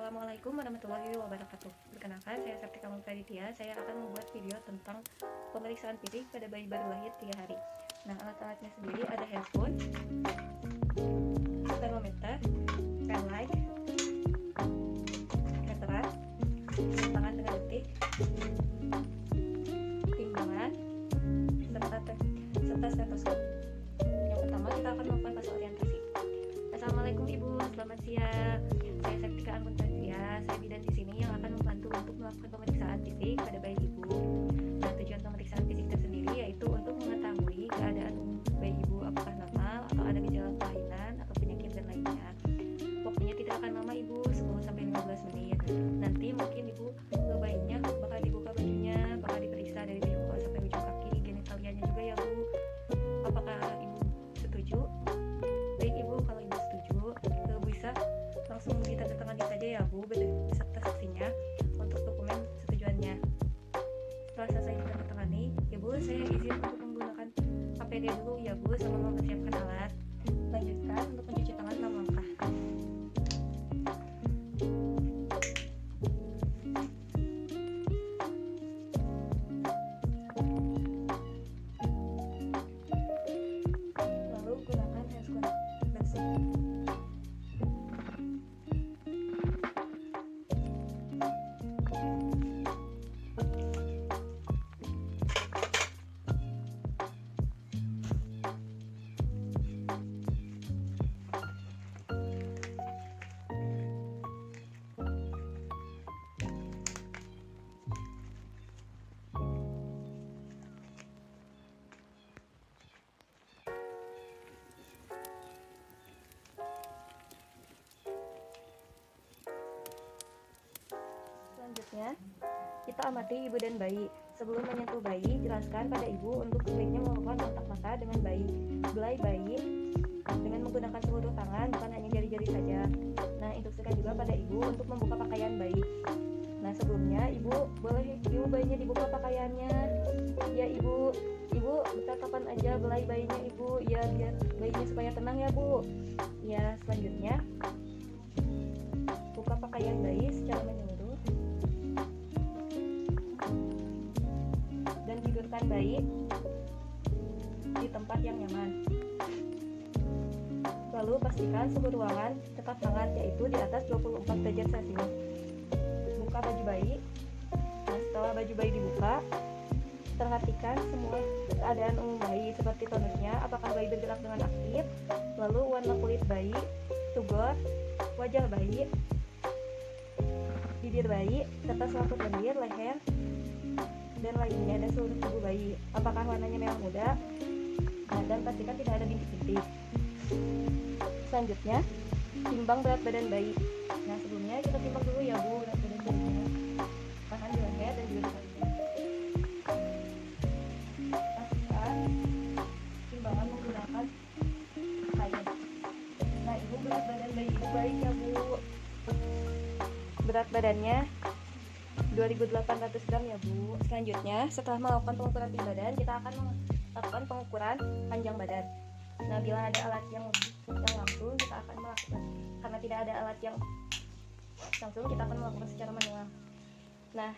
Assalamualaikum warahmatullahi wabarakatuh. Perkenalkan, saya Septika Mulkaditya. Saya akan membuat video tentang pemeriksaan fisik pada bayi baru lahir 3 hari. Nah, alat-alatnya sendiri ada handphone, termometer, pen light, meteran, tangan dengan detik, timbangan, serta stetoskop. Yang pertama, kita akan melakukan fase orientasi. Assalamualaikum Ibu, selamat siang. Saya Septika Mulkaditya. Saya bidan di sini yang akan membantu untuk melakukan pemeriksaan fisik pada bayi Ibu. Nah, tujuan pemeriksaan fisik tersendiri yaitu untuk mengetahui keadaan bayi Ibu apakah normal atau ada gejala kelainan atau penyakit dan lainnya. Waktunya tidak akan lama Ibu, 10-15 menit. Nanti mungkin Ibu bayinya bakal dibuka bajunya, bakal diperiksa dari ujung kepala sampai ujung kaki, genitalianya juga ya Bu. Apakah Ibu setuju? Baik Ibu, kalau Ibu setuju, bisa langsung ditandatangani saja ya Bu beserta saksinya untuk dokumen setujuannya. Setelah selesai ditandatangani, Ibu saya izin untuk menggunakan APD dulu ya Bu, sama mempersiapkan alat. Lanjutkan untuk mencuci tangan 6 langkah. Lalu gunakan hand bersih. Selanjutnya, kita amati ibu dan bayi. Sebelum menyentuh bayi, jelaskan pada ibu untuk sebaiknya melakukan kontak mata dengan bayi, belai bayi dengan menggunakan seluruh tangan, bukan hanya jari-jari saja. Nah, instruksikan juga pada ibu untuk membuka pakaian bayi. Nah, sebelumnya ibu boleh bayinya dibuka pakaiannya. Ya ibu buka kapan aja belai bayinya ibu, ya biar bayinya supaya tenang ya Bu. Ya, selanjutnya buka pakaian bayi secara menyeluruh dan tidurkan bayi di tempat yang nyaman. Lalu pastikan suhu ruangan tetap hangat, yaitu di atas 24 derajat Celcius. Buka baju bayi. Nah, setelah baju bayi dibuka, perhatikan semua keadaan umum bayi seperti tonusnya, apakah bayi bergerak dengan aktif, lalu warna kulit bayi, sugor, wajah bayi, bibir bayi, serta selaput lendir, leher, dan lainnya, dan seluruh tubuh bayi. Apakah warnanya merah muda? Nah, dan pastikan tidak ada bintik-bintik. Selanjutnya, timbang berat badan bayi. Nah, sebelumnya kita timbang dulu ya Bu berat badan bayinya. Tahan di leher dan juga di kaki. Pastikan timbangan menggunakan kain. Nah, Ibu berat badan bayi Ibu baik ya Bu. Berat badannya 2.800 gram ya Bu. Selanjutnya, setelah melakukan pengukuran tinggi badan, kita akan melakukan pengukuran panjang badan. Nah, bila ada alat yang langsung, kita akan melakukan. Karena tidak ada alat yang langsung, kita akan melakukan secara manual. Nah,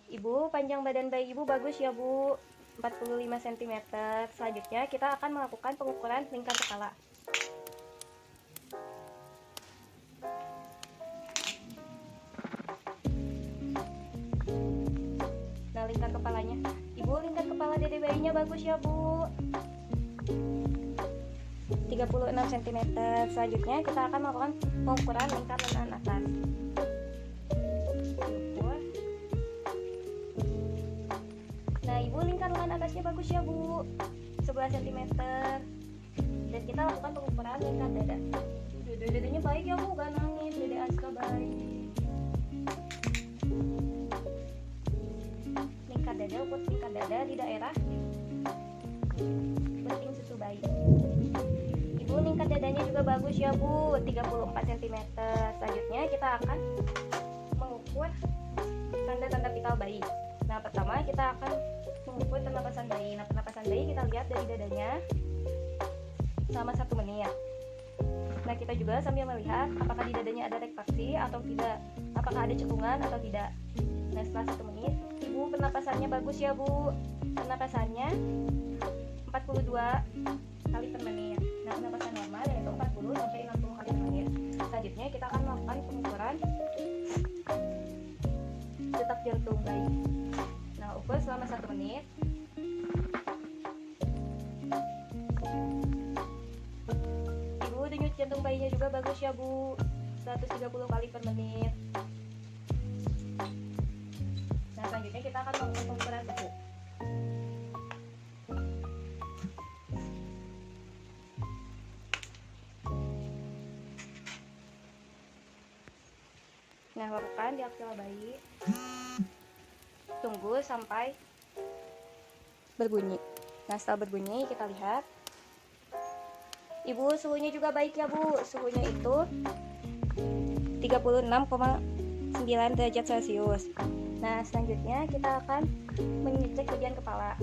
Ibu, panjang badan bayi Ibu bagus ya Bu, 45 cm. Selanjutnya, kita akan melakukan pengukuran lingkar kepala. Nah, lingkar kepalanya, Ibu, lingkar kepala dede bayinya bagus ya Bu, 36 cm. Selanjutnya kita akan melakukan pengukuran lingkar lengan atas. Nah, Ibu, lingkar lengan atasnya bagus ya Bu, 11 cm. Dan kita lakukan pengukuran lingkar dada. Dadanya baik ya Bu, gak nangis, dede Aska baik. Lingkar dada, ukur lingkar dada di daerah beting susu bayi. Ibu, lingkar dadanya juga bagus ya Bu, 34 cm. Selanjutnya kita akan mengukur tanda-tanda vital bayi. Nah, pertama kita akan mengukur pernapasan bayi. Nah, pernapasan bayi kita lihat dari dadanya selama 1 menit. Nah, kita juga sambil melihat apakah di dadanya ada retraksi atau tidak, apakah ada cekungan atau tidak. Nah, setelah 1 menit, Ibu pernapasannya bagus ya Bu. Pernapasannya 42 kali per menit. Nah, pernapasan normal yaitu 40 sampai 60 kali per menit. Selanjutnya kita akan melakukan pengukuran detak jantung bayi. Nah, ukur selama 1 menit. Ibu, denyut jantung bayinya juga bagus ya Bu, 130 kali per menit. Nah, selanjutnya kita akan melakukan pengukuran suhu. Nah, lakukan di aksela bayi. Tunggu sampai berbunyi. Nah, setelah berbunyi kita lihat. Ibu, suhunya juga baik ya Bu. Suhunya itu 36,9 derajat Celcius. Nah, selanjutnya kita akan mengecek bagian kepala.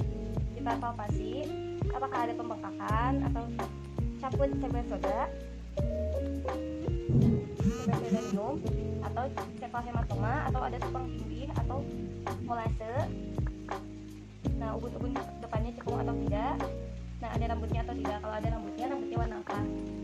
Kita palpasi apakah ada pembengkakan atau cabut cairan soda minum, atau cepal hematoma, atau ada subang tinggi atau molase. Nah, ubun-ubun depannya cekung atau tidak. Nah, ada rambutnya atau tidak. Kalau ada rambutnya warna apa?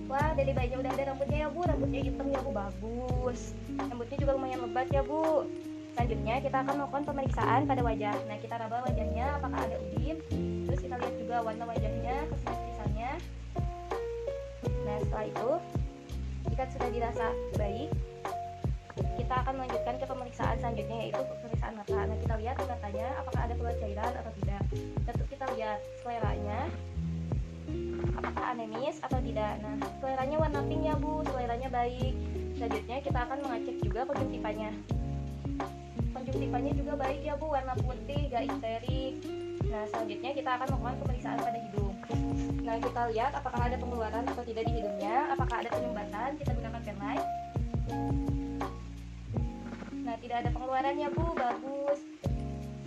Wah, dari bayinya udah ada rambutnya ya Bu. Rambutnya hitam ya Bu, bagus. Rambutnya juga lumayan lebat ya Bu. Selanjutnya kita akan melakukan pemeriksaan pada wajah. Nah, kita raba wajahnya apakah ada udin. Terus kita lihat juga warna wajahnya, kesimetrisannya. Nah, setelah itu jika sudah dirasa baik, kita akan melanjutkan ke pemeriksaan selanjutnya, yaitu pemeriksaan mata. Nah, kita lihat di matanya apakah ada keluar cairan atau tidak. Tentu kita lihat seleranya apakah anemis atau tidak. Nah, seleranya warna pink ya Bu, seleranya baik. Selanjutnya kita akan mengecek juga konjungtivanya. Konjungtivanya juga baik ya Bu, warna putih, gak ikterik. Nah, selanjutnya kita akan melakukan pemeriksaan pada hidung. Nah, kita lihat apakah ada pengeluaran atau tidak di hidungnya, apakah ada penyumbatan, kita gunakan penlight. Nah, tidak ada pengeluaran ya Bu, bagus.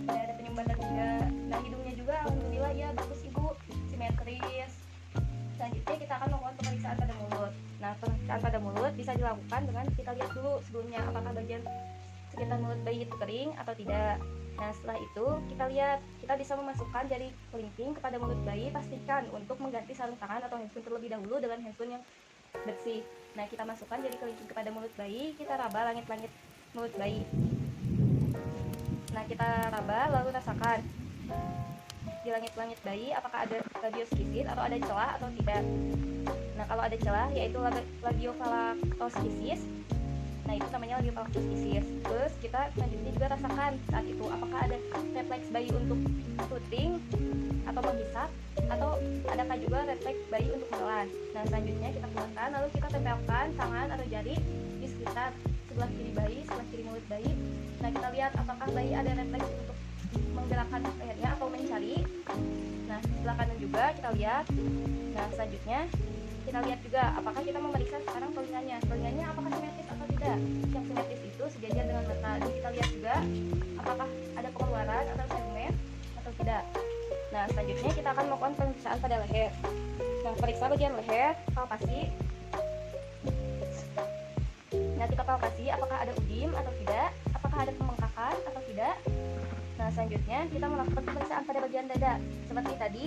Tidak ada penyumbatan juga. Nah, hidungnya juga alhamdulillah ya, bagus Ibu, simetris. Selanjutnya kita akan melakukan pemeriksaan pada mulut. Nah, pemeriksaan pada mulut bisa dilakukan dengan kita lihat dulu sebelumnya apakah bagian sekitar mulut bayi itu kering atau tidak. Nah, setelah itu kita lihat, kita bisa memasukkan jari kelingking kepada mulut bayi. Pastikan untuk mengganti sarung tangan atau handphone terlebih dahulu dengan handphone yang bersih. Nah, kita masukkan jari kelingking kepada mulut bayi, kita raba langit-langit mulut bayi. Nah, kita raba lalu rasakan di langit-langit bayi apakah ada radiosisit atau ada celah atau tidak. Nah, kalau ada celah yaitu radiofalaktoskisis. Nah, itu namanya radiofalaktoskisis. Terus kita selanjutnya juga rasakan saat itu apakah ada refleks bayi untuk tuting atau menghisap, atau adakah juga refleks bayi untuk menelan. Nah, selanjutnya kita keluarkan lalu kita tempelkan tangan atau jari di sekitar sebelah kiri bayi, sebelah kiri mulut bayi. Nah, kita lihat apakah bayi ada refleks untuk menggerakkan lehernya atau mencari. Nah, sebelah kanan juga kita lihat. Nah, selanjutnya kita lihat juga apakah kita memeriksa sekarang telinganya. Telinganya apakah simetris atau tidak. Yang simetris itu sejajar dengan mata. Dan kita lihat juga apakah ada pengeluaran atau segmen atau tidak. Nah, selanjutnya kita akan melakukan pemeriksaan pada leher. Nah, periksa bagian leher, palpasi. Nah, kita palpasi apakah ada udim atau tidak, apakah ada pembengkakan atau tidak. Nah, selanjutnya kita melakukan pemeriksaan pada bagian dada. Seperti tadi,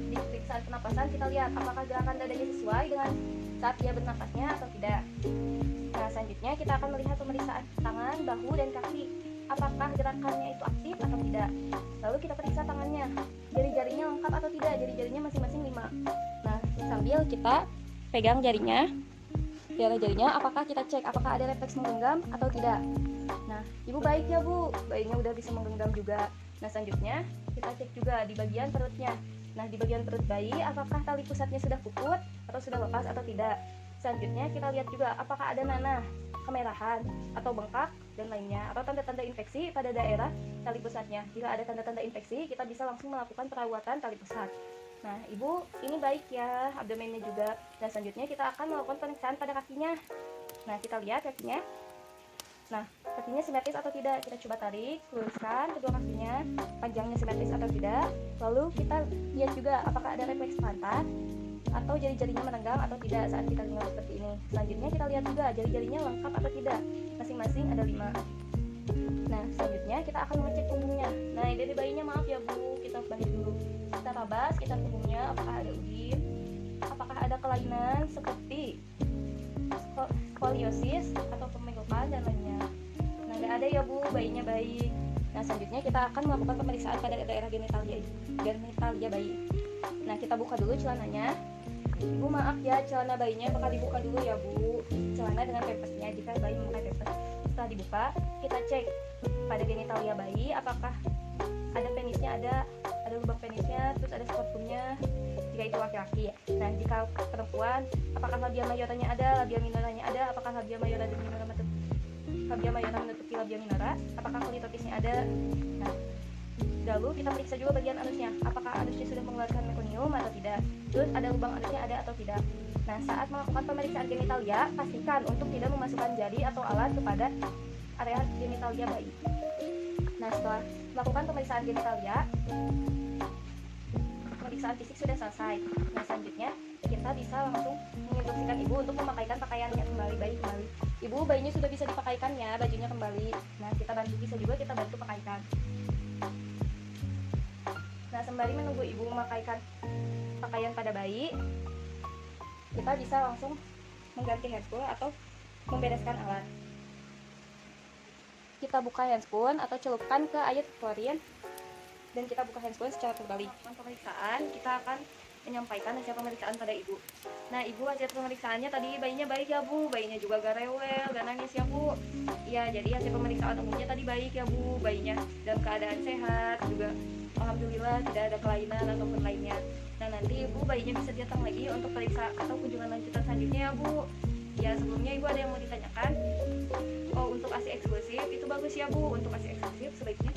di pemeriksaan pernapasan kita lihat apakah gerakan dadanya sesuai dengan saat dia bernapasnya atau tidak. Nah, selanjutnya kita akan melihat pemeriksaan tangan, bahu, dan kaki. Apakah gerakannya itu aktif atau tidak. Lalu kita periksa tangannya, jari-jarinya lengkap atau tidak, jari-jarinya masing-masing 5. Nah, sambil kita pegang jarinya, jarinya apakah kita cek apakah ada refleks menggenggam atau tidak. Nah, Ibu baik ya Bu, bayinya udah bisa menggenggam juga. Nah, selanjutnya kita cek juga di bagian perutnya. Nah, di bagian perut bayi apakah tali pusatnya sudah puput atau sudah lepas atau tidak. Selanjutnya kita lihat juga apakah ada nanah, kemerahan, atau bengkak, dan lainnya, atau tanda-tanda infeksi pada daerah tali pusatnya. Jika ada tanda-tanda infeksi, kita bisa langsung melakukan perawatan tali pusat. Nah, Ibu, ini baik ya, abdomennya juga. Dan selanjutnya kita akan melakukan pemeriksaan pada kakinya. Nah, kita lihat kakinya. Nah, kakinya simetris atau tidak. Kita coba tarik, luruskan kedua kakinya, panjangnya simetris atau tidak. Lalu kita lihat juga apakah ada refleks pantat atau jari-jarinya merenggang atau tidak saat kita genggam seperti ini. Selanjutnya kita lihat juga jari-jarinya lengkap atau tidak. Masing-masing ada 5. Nah, selanjutnya kita akan mengecek punggungnya. Nah, dari bayinya maaf ya Bu, kita bahas dulu. Kita rabas, kita punggungnya apakah ada udin, apakah ada kelainan seperti skoliosis atau pemenggokan dan lainnya. Nah, nggak ada ya Bu, bayinya baik. Nah, selanjutnya kita akan melakukan pemeriksaan pada daerah genitalia bayi. Nah, kita buka dulu celananya. Ibu maaf ya, celana bayinya bakal dibuka dulu ya Bu. Celana dengan pampersnya jika bayi memakai pampers. Setelah dibuka, kita cek pada genitalia bayi apakah ada penisnya, ada lubang penisnya, terus ada skrotumnya jika itu laki-laki. Nah, jika perempuan, apakah labia mayoranya ada, labia minoranya ada, apakah labia mayora dan minora menutupi labia minora, apakah klitorisnya ada. Nah, lalu kita periksa juga bagian anusnya, apakah anusnya sudah mengeluarkan mekonium atau tidak, terus ada lubang anusnya ada atau tidak. Nah, saat melakukan pemeriksaan genitalia, pastikan untuk tidak memasukkan jari atau alat kepada area genitalia bayi. Nah, setelah melakukan pemeriksaan genitalia, pemeriksaan fisik sudah selesai. Nah, selanjutnya kita bisa langsung menginstruksikan ibu untuk memakaikan pakaiannya kembali, bayi kembali. Ibu, bayinya sudah bisa dipakaikannya, bajunya kembali. Nah, kita bantu pakaikan. Nah, sembari menunggu ibu memakaikan pakaian pada bayi, kita bisa langsung mengganti handspoon atau membereskan alat. Kita buka handspoon atau celupkan ke air klorin dan kita buka handspoon secara terbalik. Pemeriksaan, kita akan menyampaikan hasil pemeriksaan pada ibu. Nah, ibu, hasil pemeriksaannya tadi bayinya baik ya Bu, bayinya juga gak rewel, gak nangis ya Bu. Iya, jadi hasil pemeriksaan umumnya tadi baik ya Bu, bayinya dalam keadaan sehat, juga alhamdulillah tidak ada kelainan ataupun lainnya. Nah, nanti ibu bayinya bisa datang lagi untuk periksa atau kunjungan lanjutan selanjutnya ya Bu. Ya, sebelumnya ibu ada yang mau ditanyakan? Oh, untuk ASI eksklusif itu bagus ya Bu. Untuk ASI eksklusif sebaiknya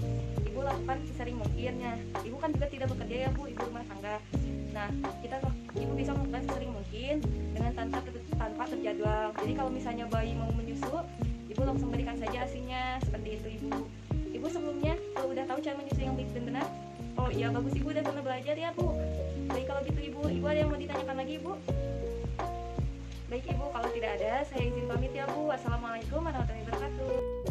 ibu lakukan sesering mungkinnya. Ibu kan juga tidak bekerja ya Bu, ibu rumah tangga. Nah, ibu bisa melakukan sesering mungkin dengan tanpa terjadwal. Jadi kalau misalnya bayi mau menyusu, ibu langsung berikan saja ASINya, seperti itu Ibu. Ibu sebelumnya kalau udah tahu cara menyusui yang baik dan benar? Oh iya, bagus, ibu udah pernah belajar ya Bu. Baik, kalau gitu ibu ada yang mau ditanyakan lagi Ibu? Baik Ibu, kalau tidak ada saya izin pamit ya Bu. Wassalamualaikum warahmatullahi wabarakatuh.